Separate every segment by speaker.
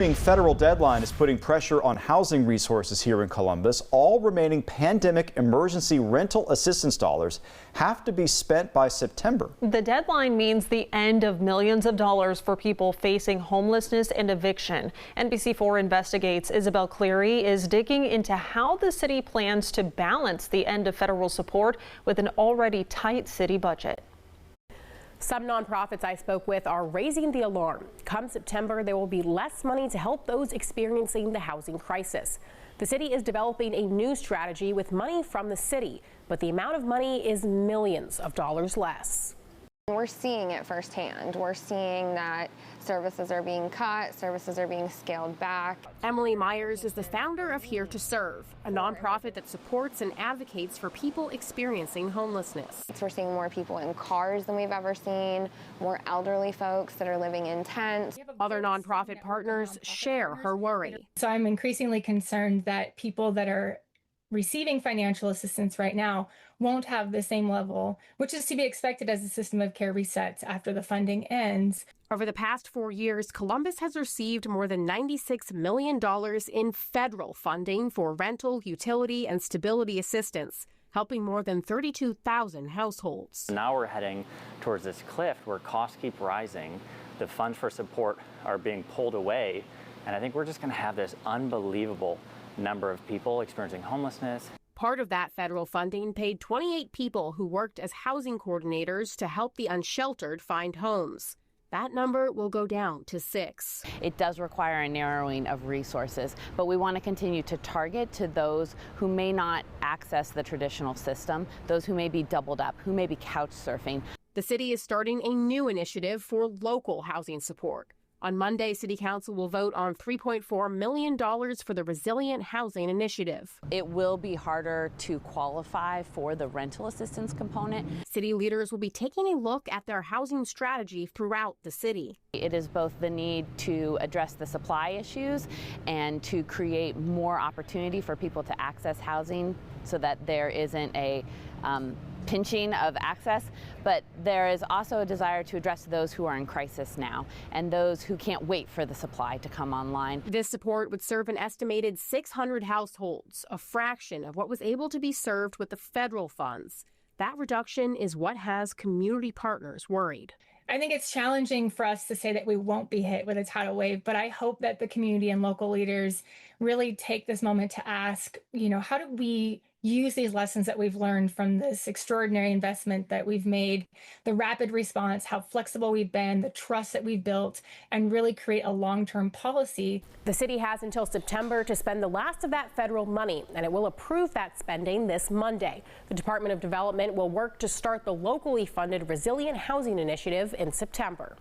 Speaker 1: Federal deadline is putting pressure on housing resources here in Columbus. All remaining pandemic emergency rental assistance dollars have to be spent by September.
Speaker 2: The deadline means the end of millions of dollars for people facing homelessness and eviction. NBC4 Investigates Isabel Cleary is digging into how the city plans to balance the end of federal support with an already tight city budget.
Speaker 3: Some nonprofits I spoke with are raising the alarm. Come September, there will be less money to help those experiencing the housing crisis. The city is developing a new strategy with money from the city, but the amount of money is millions of dollars less.
Speaker 4: We're seeing it firsthand. We're seeing that services are being cut, services are being scaled back.
Speaker 3: Emily Myers is the founder of Here to Serve, a nonprofit that supports and advocates for people experiencing homelessness.
Speaker 4: We're seeing more people in cars than we've ever seen, more elderly folks that are living in tents.
Speaker 3: Other nonprofit partners share her worry.
Speaker 5: So I'm increasingly concerned that people that are receiving financial assistance right now won't have the same level, which is to be expected as the system of care resets after the funding ends.
Speaker 3: Over the past 4 years, Columbus has received more than $96 million in federal funding for rental, utility, and stability assistance, helping more than 32,000 households.
Speaker 6: Now we're heading towards this cliff where costs keep rising, the funds for support are being pulled away, and I think we're just going to have this unbelievable number of people experiencing homelessness.
Speaker 3: Part of that federal funding paid 28 people who worked as housing coordinators to help the unsheltered find homes. That number will go down to 6.
Speaker 7: It does require a narrowing of resources, but we want to continue to target to those who may not access the traditional system, those who may be doubled up, who may be couch surfing.
Speaker 3: The city is starting a new initiative for local housing support. On Monday, City Council will vote on $3.4 million for the Resilient Housing Initiative.
Speaker 7: It will be harder to qualify for the rental assistance component.
Speaker 3: City leaders will be taking a look at their housing strategy throughout the city.
Speaker 7: It is both the need to address the supply issues and to create more opportunity for people to access housing so that there isn't a pinching of access, but there is also a desire to address those who are in crisis now and those who can't wait for the supply to come online.
Speaker 3: This support would serve an estimated 600 households, a fraction of what was able to be served with the federal funds. That reduction is what has community partners worried.
Speaker 5: I think it's challenging for us to say that we won't be hit with a tidal wave, but I hope that the community and local leaders really take this moment to ask, how do we use these lessons that we've learned from this extraordinary investment that we've made, the rapid response, how flexible we've been, the trust that we've built, and really create a long-term policy.
Speaker 3: The city has until September to spend the last of that federal money, and it will approve that spending this Monday. The Department of Development will work to start the locally funded Resilient Housing Initiative in September.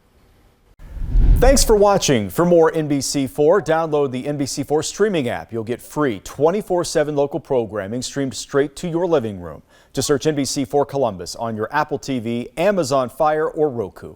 Speaker 1: Thanks for watching. For more NBC4, download the NBC4 streaming app. You'll get free 24/7 local programming streamed straight to your living room. Just search NBC4 Columbus on your Apple TV, Amazon Fire, or Roku.